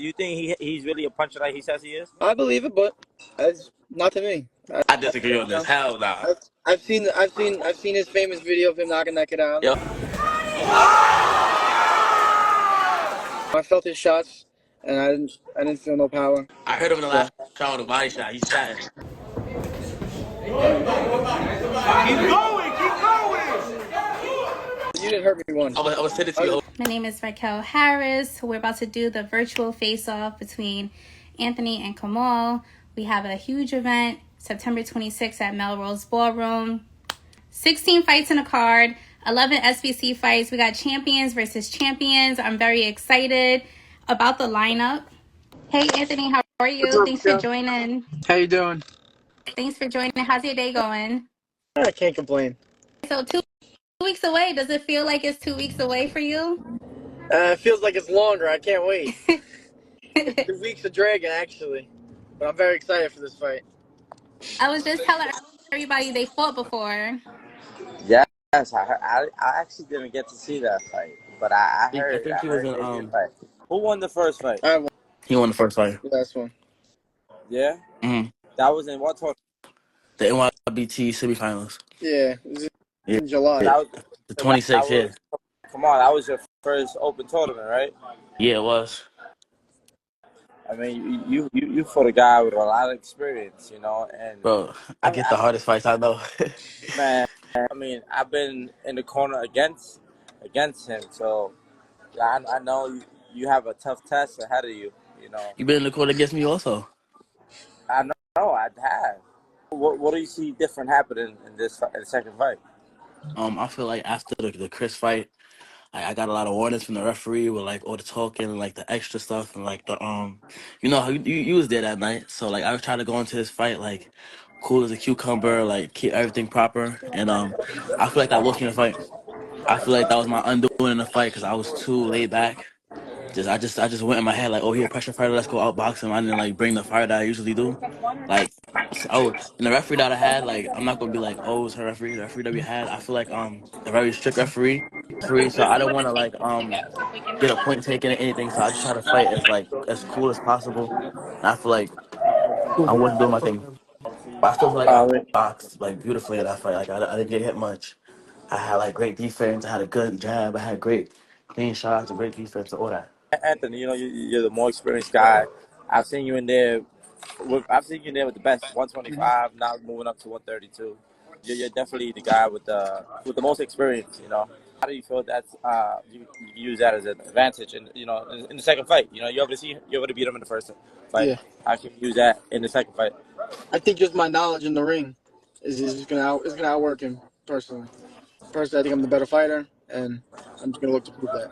Do you think he's really a puncher like he says he is? I believe it, but it's not to me. I disagree on this. Hell nah. I've seen his famous video of him knocking that kid out. Yo, I felt his shots, and I didn't feel no power. I heard him in the So last shot with a body shot. He's chatting. Keep going, keep going. you didn't hurt me once. I was send it to you. My name is Raquel Harris. We're about to do the virtual face-off between Anthony and Kiamal. We have a huge event, September 26th at Melrose Ballroom. 16 fights in a card, 11 SBC fights. We got champions versus champions. I'm very excited about the lineup. Hey, Anthony, how are you? Thanks for joining. How you doing? Thanks for joining. How's your day going? I can't complain. So 2 weeks away. Does it feel like it's 2 weeks away for you? It feels like it's longer. I can't wait. 2 weeks of dragging, actually. But I'm very excited for this fight. I was just telling everybody they fought before. Yes, I actually didn't get to see that fight, but I I heard think I he was heard in they did fight. Who won the first fight? I won he won the first fight. the last one. Yeah, Mm-hmm. that was in what tournament? The NYBT semifinals. Yeah, it was Yeah. in July. That was The 26th, yeah. Come on, that was your first open tournament, right? Yeah, it was. I mean, you fought a guy with a lot of experience, you know, and Bro, I get the hardest fights I know. man, I mean, I've been in the corner against him, so I know you have a tough test ahead of you. You know, You been in the court against me also. I know I have. What do you see different happening in the second fight? I feel like after the Chris fight, I got a lot of warnings from the referee with like all the talking and like the extra stuff and like the you know how you was there that night, so like I was trying to go into this fight like cool as a cucumber, like keep everything proper, and I feel like that lost me the fight. I feel like that was my undoing in the fight because I was too laid back. I just went in my head like, oh, he a pressure fighter, let's go outbox him. I didn't like bring the fire that I usually do. Like, and the referee that I had, like, I'm not gonna be like, oh, it's her referee. The referee that we had, I feel like a very strict referee. So I don't want to like get a point taken or anything. So I just try to fight as cool as possible. And I feel like I wasn't doing my thing, but I still feel like I Um, boxed like beautifully in that fight. Like I didn't get hit much. I had like great defense. I had a good jab. I had great clean shots, a great defense, all that. Anthony, you know you're the more experienced guy. I've seen you in there. I've seen you in there with the best 125. Now moving up to 132. You're definitely the guy with the most experience. You know, how do you feel that's you use that as an advantage in the second fight? You know, you able to beat him in the first fight. Yeah. How can you use that in the second fight? I think just my knowledge in the ring is gonna outwork him personally. Personally, I think I'm the better fighter, and I'm just gonna look to prove that.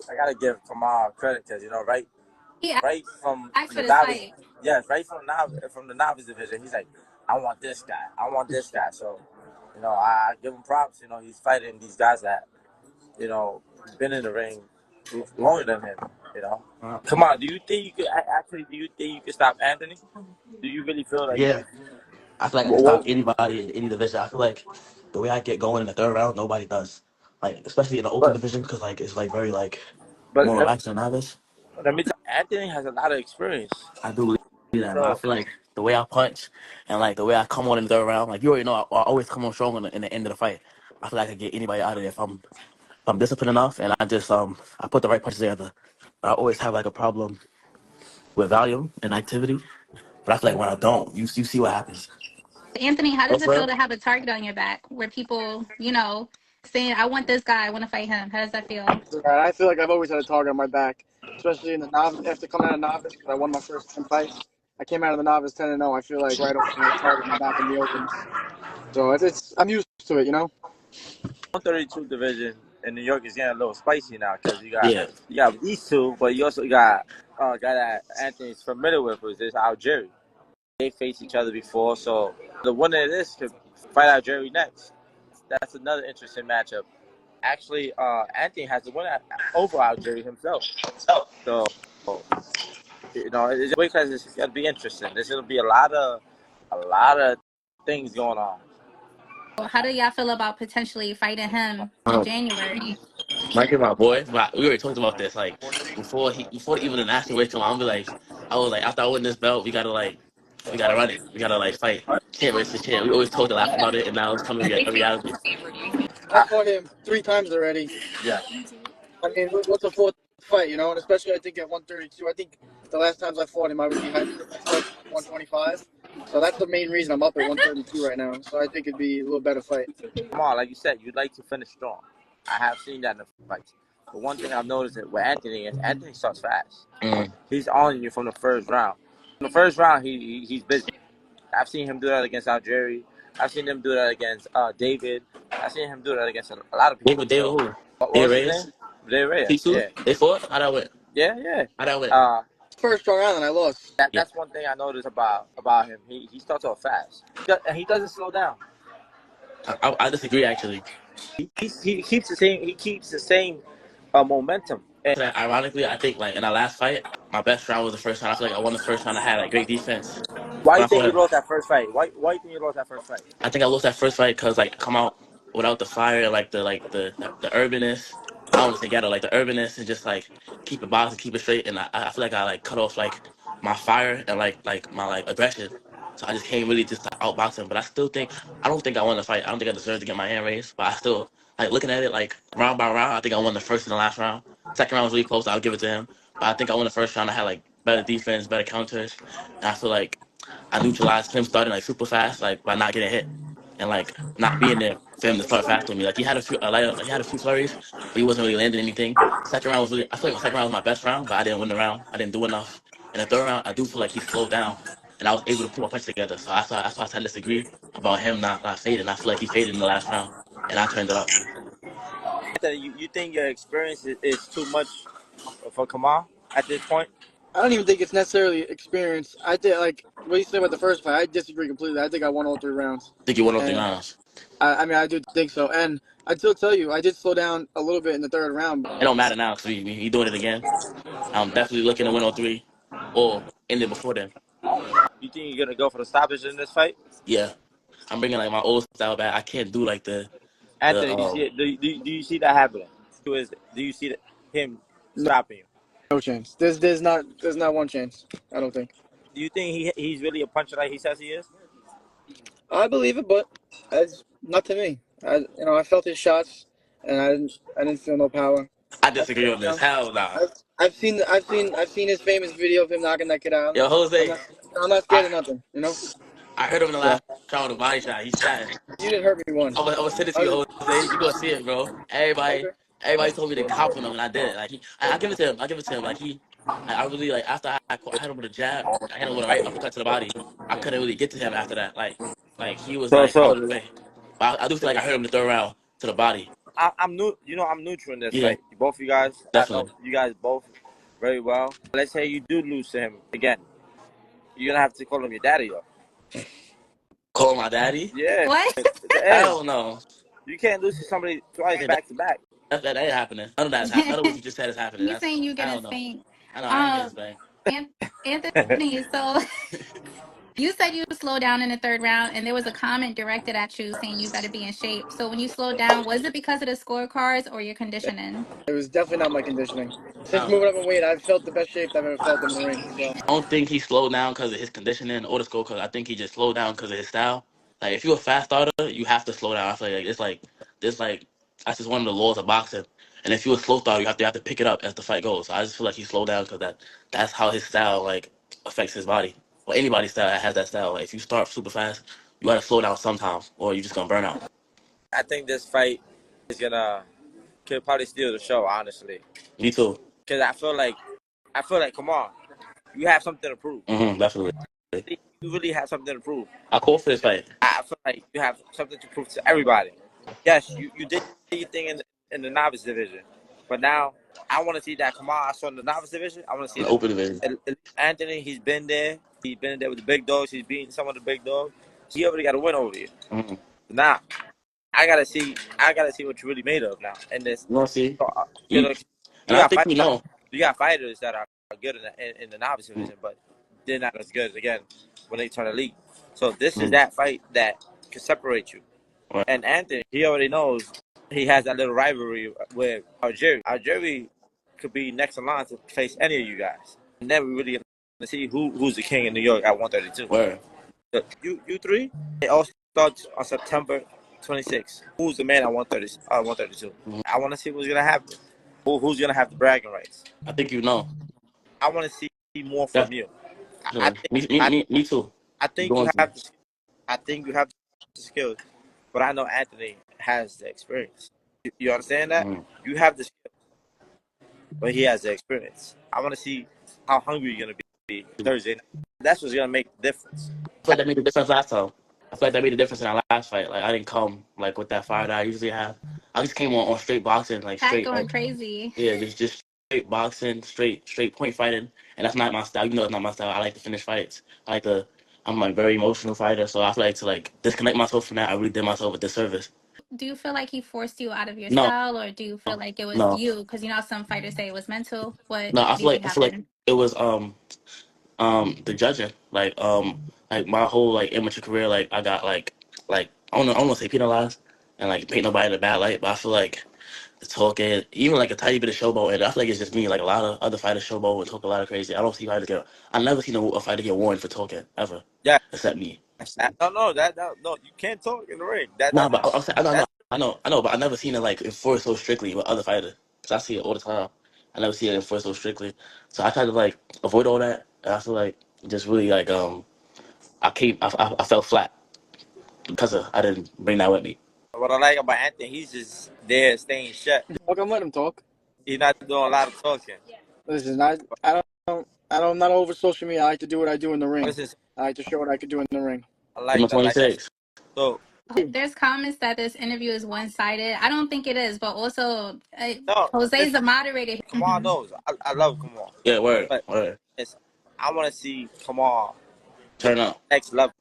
I gotta give Kiamal credit because He right from asked for the this novice, fight. yes, right from the novice division, he's like, I want this guy, I want this guy. So, I give him props. You know, he's fighting these guys that, been in the ring longer than him. You know, come on. Do you think you could Do you think you could stop Anthony? Do you really feel like? Yeah, I feel like I can stop anybody in any division. I feel like the way I get going in the third round, nobody does. Like especially in the ultimate But division, because like it's like very like but more relaxed than others. let me tell you, Anthony has a lot of experience. I do believe that, but I So feel like the way I punch and like the way I come on in the third round, like you already know, I always come on strong in the end of the fight. I feel like I can get anybody out of there if I'm disciplined enough and I put the right punches together. I always have like a problem with volume and activity, but I feel like when I don't, you see what happens. Anthony, how Oh, does it for feel real? to have a target on your back where people, saying, I want this guy, I want to fight him? How does that feel? I feel like I've always had a target on my back, especially in the novice. After coming out of novice, because I won my first 10 fights, I came out of the novice 10-0. I feel like right away I had a target on my back in the opens. So I'm used to it, 132 division in New York is getting a little spicy now because Yeah. you got these two, but you also got a guy that Anthony's familiar with, which is Algeria. They faced each other before, so the winner of this could fight Algeria next. That's another interesting matchup. Actually, Anthony has the winner over Algeria himself. So, weight class is going to be interesting. There's going to be a lot of things going on. How do y'all feel about potentially fighting him in January? Mike is my boy. We already talked about this. Like, before even the national weight come on, I was like, after I win this belt, we gotta run it. We gotta like fight. Can't race the champ. We always talked a laugh about it, and now it's coming a reality. I fought him 3 times already. Yeah. I mean, what's a fourth fight, you know? And especially, I think at 132, I think the last times I fought him, I was dehydrated. I fought him at 125. So that's the main reason I'm up at 132 right now. So I think it'd be a little better fight. Come on, like you said, you'd like to finish strong. I have seen that in the fights. But one thing I've noticed that with Anthony is Anthony starts fast. He's on you from the first round. From the first round, he's busy. I've seen him do that against Algeri. I've seen him do that against David. I've seen him do that against a lot of people. David who? What David was his Reyes? name? David Reyes. T2? Yeah. They fought? How'd I win? Yeah. How'd I win? First round and I lost. That's one thing I noticed about him. He starts off fast. And he doesn't slow down. I disagree actually. He keeps the same momentum. And Ironically, I think like in our last fight, my best round was the first round. I feel like I won the first round. I had like great defense. why do When you I think you fought, lost that first fight? Why do you think you lost that first fight? I think I lost that first fight because like I come out without the fire, like the urbanness. I don't want to say ghetto, like the urbanness, and just like keep it boxed and keep it straight. And I feel like I like cut off like my fire and like my like aggression. So I just can't really just outbox him. But I don't think I won the fight. I don't think I deserve to get my hand raised. But I still like looking at it like round by round. I think I won the first and the last round. Second round was really close. I'll give it to him. But I think I won the first round. I had like better defense, better counters, and I feel like I neutralized him starting like super fast, like by not getting hit and like not being there for him to start fast with me. Like he had a few flurries, but he wasn't really landing anything. Second round was really, I feel like the second round was my best round, but I didn't win the round. I didn't do enough. And the third round, I do feel like he slowed down, and I was able to put my punch together. So that's why I tend to disagree about him not fading. I feel like he faded in the last round, and I turned it up. You think your experience is too much for Kiamal at this point? I don't even think it's necessarily experience. I think, like, what you said about the first fight, I disagree completely. I think I won all 3 rounds. I think you won all 3 And rounds. I mean, I do think so. And I'd still tell you, I did slow down a little bit in the third round. It don't matter now because we doing it again. I'm definitely looking to win all 3 or end it before then. You think you're gonna go for the stoppage in this fight? Yeah, I'm bringing like my old style back. I can't do like Anthony, do you see it? Do you see that happening? Do you see him stopping you? No chance. There's not one chance. I don't think. Do you think he's really a puncher like he says he is? I believe it, but it's not to me. I felt his shots, and I didn't feel no power. I disagree on this. Hell nah. I've seen his famous video of him knocking that kid out. Yo, Jose, I'm not scared of nothing. You know. I heard him in the last round with a body shot. He's chatting. You didn't hurt me once. I was send it to you, Jose. You gonna see it, bro. Okay. Everybody told me to compliment him, and I did it. Like I give it to him. I give it to him. Like I really like after I hit him with a jab, I hit him with a right uppercut to the body. I couldn't really get to him after that. Like he was like out of the way. But I do feel like I hurt him in the third round to the body. I'm new. I'm neutral in this fight. Both of you guys, Definitely. I know you guys both very well. Let's say you do lose to him again. You're gonna have to call him your daddy, though. Call my daddy? Yeah. What? Hell no. You can't lose to somebody twice back to back. That ain't happening. None of that's happening. None of what you just said is happening. You saying you get a spank? I know I ain't getting spanked. Anthony, so you said you slowed down in the third round, and there was a comment directed at you saying you better be in shape. So when you slowed down, was it because of the scorecards or your conditioning? It was definitely not my conditioning. Since moving up in weight, I've felt the best shape I've ever felt in the ring. So. I don't think he slowed down because of his conditioning or the score, because I think he just slowed down because of his style. Like, if you're a fast starter, you have to slow down. I feel like that's just one of the laws of boxing. And if you're a slow starter, you have to pick it up as the fight goes. So I just feel like he slowed down because that's how his style like affects his body. Or anybody's style that has that style. Like, if you start super fast, you gotta slow down sometimes, or you're just gonna burn out. I think this fight is could probably steal the show, honestly. Me too. Because I feel like, come on, you have something to prove. Definitely. You really have something to prove. I call for this fight. I feel like you have something to prove to everybody. Yes, you did your thing in the novice division, but now I want to see that Kiamal I saw in the novice division. I want to see the open division. Anthony, he's been there. He's been there with the big dogs. He's beaten some of the big dogs. He already got a win over you. Now, I gotta see what you're really made of now. And this, you want to see? I think we know. You got fighters that are good in the novice division, but they're not as good again when they turn elite. So this is that fight that can separate you. Right. And Anthony, he already knows he has that little rivalry with Algeri. Algeri could be next in line to face any of you guys. And then we really gonna see who's the king in New York at 132. Word. You three. It all starts on September 26th. Who's the man at 132? Mhm. I want to see what's gonna happen. Who's gonna have the bragging rights? I think you know. I want to see more Yeah. from you. I Sure. think I, Me too. I think you Going to. have the I think you have the skills, but I know Anthony has the experience. You understand that? Mm. You have the skills, but he has the experience. I want to see how hungry you're gonna be Thursday night. That's what's gonna make the difference. I feel like that made the difference last time. I feel like that made the difference in our last fight. Like I didn't come like with that fire that I usually have. I just came on straight boxing, like Pat straight going like crazy. yeah, just straight boxing, straight point fighting. And that's not my style. You know it's not my style. I like to finish fights. I like to I'm like very emotional fighter, so I feel like to like disconnect myself from that, I really did myself a disservice. Do you feel like he forced you out of your No, style, or do you feel like it was no, you? Because you know some fighters say it was mental. What no. do you think I feel like happened? it was the judging. Like my whole like amateur career, like I got like I don't want to say penalized and like paint nobody in a bad light, but I feel like the talking, even like a tiny bit of showboat, and I feel like it's just me. Like a lot of other fighters showboat and talk a lot of crazy. I don't see fighters get. I never seen a fighter get warned for talking ever, Yeah. except me. No, you can't talk in the ring. Nah, but I'm saying, That's I know, but I never seen it like enforced so strictly with other fighters. Cause I see it all the time. I never see it enforced so strictly. So I try to like avoid all that. And I feel like just really like I fell flat because I didn't bring that with me. what I like about Anthony. He's just there, staying shut. Fuck him, let him talk. He's not doing a lot of talking. Listen, I'm not over social media. I like to do what I do in the ring. Listen, I like to show what I could do in the ring. I I'm like that. I like that. 26. So There's comments that this interview is one-sided. I don't think it is, but also no, Jose's listen, the moderator. Kamal knows. I love Kamal, Yeah, word, but word. it's, I want to see Kamal take Turn up, next level,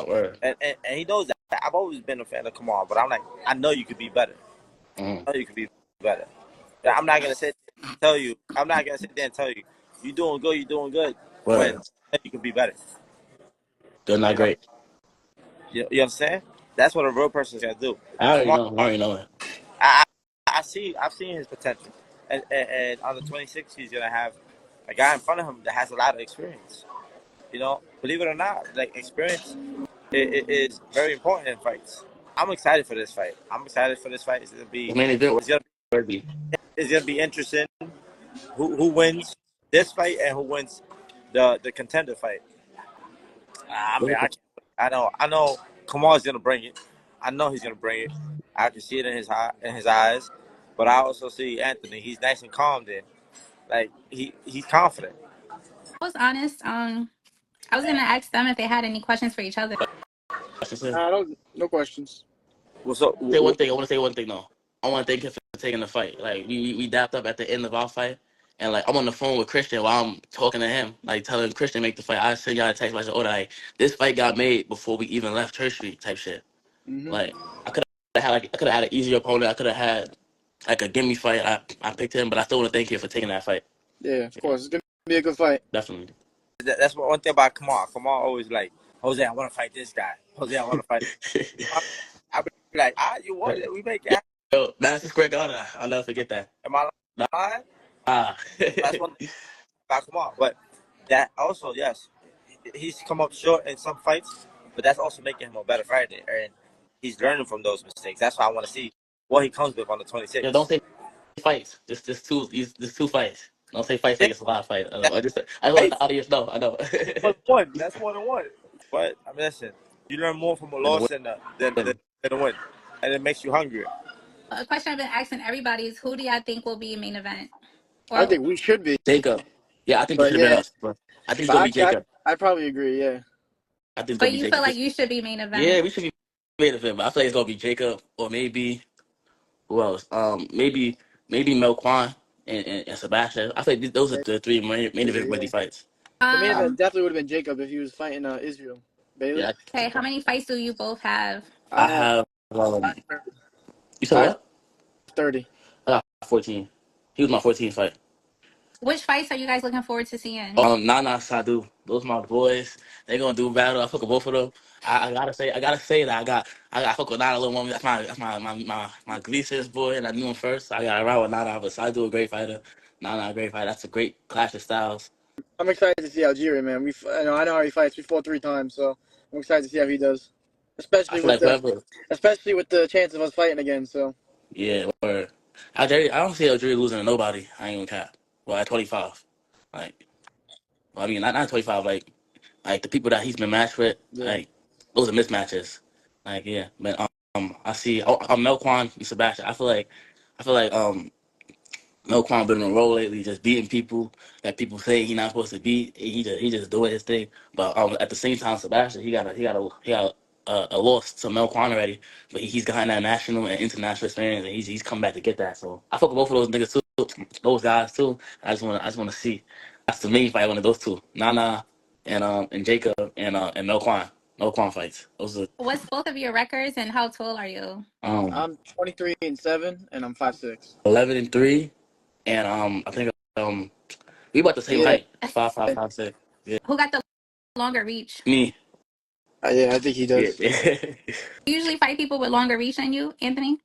word. and he knows that. I've always been a fan of Kamal, but I'm like, I know you could be better. Mm, I know you could be better. I'm not gonna sit there and tell you. I'm not gonna sit there and tell you you're doing good. You're doing good when word. you can be better. Good, not You know, great. you understand? That's what a real person's gonna do. Kamal, I already know it. I, I've seen his potential, and on the 26th, he's gonna have a guy in front of him that has a lot of experience. You know, believe it or not, like experience is very important in fights. I'm excited for this fight. It's gonna The main event it's gonna would be. it's gonna be interesting. Who wins this fight and who wins the contender fight? I mean, I know Kamal's gonna bring it. I know he's gonna bring it. I can see it in his eyes. But I also see Anthony. He's nice and calm there. Like he's confident. I was honest. I was gonna ask them if they had any questions for each other. No questions. Well, so Say one thing. I want to say one thing though. I want to thank him for taking the fight. Like we dapped up at the end of our fight, and like I'm on the phone with Christian while I'm talking to him, like telling Christian make the fight. I send y'all a text like, "Oh, like this fight got made before we even left Church Street," type shit. Mm-hmm. Like I could have had an easier opponent. I could have had like a gimme fight. I picked him, but I still want to thank you for taking that fight. Yeah, of course. It's gonna be a good fight. Definitely. that's one thing about Kamal. Kamal always like, Jose, I want to fight this guy. Jose, I want to fight. I be like, you want it? We make it happen. Yo, Madison Square Garden. I'll never forget that. Am I Nah. lying? Ah. That's one thing about Kamal. But that also, yes, he's come up short in some fights, but that's also making him a better fighter, and he's learning from those mistakes. That's why I want to see what he comes with on the 26th. Yo, don't say fights. Just two fights. Don't say fights like it's a lot of fights. I want the audience know. I know. One. That's more than one. But I mean, listen, you learn more from a And the loss than a win, and it makes you hungrier. A question I've been asking everybody is, who do y'all think will be main event? I Or think we should be. Jacob. Yeah, I think it But should have been yeah, us. But I think it's gonna be but Jacob. I probably agree. Yeah. I think it's gonna but be you feel Jacob. like you should be main event? Yeah, we should be made of him, but I feel like it's gonna be Jacob or maybe who else? Maybe Melquan and Sebastian. I feel like those are the three main event Yeah. ready fights. The main Um. event definitely would have been Jacob if he was fighting Israel. Bailey. Yeah, Okay. How many fights do you both have? I I have have you said I have what? 30. I got 14. He was my 14th fight. Which fights are you guys looking forward to seeing? Nana Sadu. Those my boys. They gonna do battle. I fuck with both of them. I gotta say that I fuck with Nana a little more. That's my Gleason's boy, and I knew him first. So I got to ride with Nana, but Sadu a great fighter. Nana a great fighter. That's a great clash of styles. I'm excited to see Algeria, man. I know how he fights. We fought 3 times, so I'm excited to see how he does. I Especially feel with like whoever, the chance of us fighting again. So yeah, or Algeria. I don't see Algeria losing to nobody. I ain't gonna cap. Well, at 25, like, well, I mean, not 25. Like the people that he's been matched with, yeah, like those are mismatches. Like yeah, but I see Melquan and Sebastian. I feel like Melquan been on a roll lately, just beating people that people say he not supposed to beat. He just doing his thing. But at the same time, Sebastian he got a loss to Melquan already, but he's gotten that national and international experience, and he's come back to get that. So I fuck with both of those niggas too, those guys too. I just wanna see. That's the main fight. One of those two, Nana and Jacob and Melquan. Melquan fights. Those are What's both of your records and how tall are you? um I'm 23-7 and I'm 5'6". 11-3, and I think we about the same Yeah, height, 5'5", 5'6". Yeah, Who got the longer reach? me. yeah, I think he Yeah, does You usually fight people with longer reach than you, Anthony?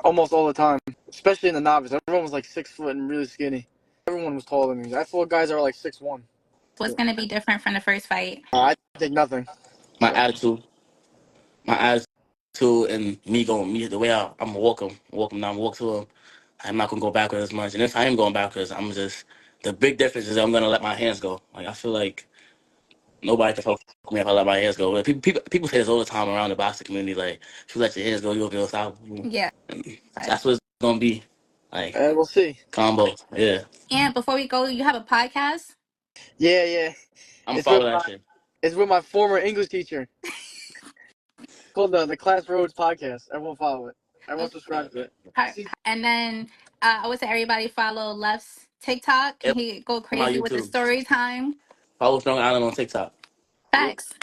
almost all the time, especially in the novice. Everyone was like 6 foot and really skinny. Everyone was taller than me. I fought guys that were like 6'1". What's going to be different from the first fight? I think nothing. my So attitude, my attitude, and me the way I'm gonna walk him down, walk to him. I'm not gonna go backwards as much, and if I am going backwards, I'm just the big difference is I'm gonna let my hands go. Like I feel like nobody can fuck me if I let my hands go. But people say this all the time around the boxing community. Like if you let your hands go, you'll be unstoppable. Yeah. And that's what it's gonna be. Like we'll see. combo. Yeah, And before we go, you have a podcast? Yeah, yeah. I'm gonna It's with follow that my shit. it's with my former English teacher. Called the Class Roads podcast. Everyone follow it. Everyone subscribe to it. And then I would say everybody follow Left's TikTok. And He go my crazy with the YouTube. story time. Follow Strong Island on TikTok. Facts.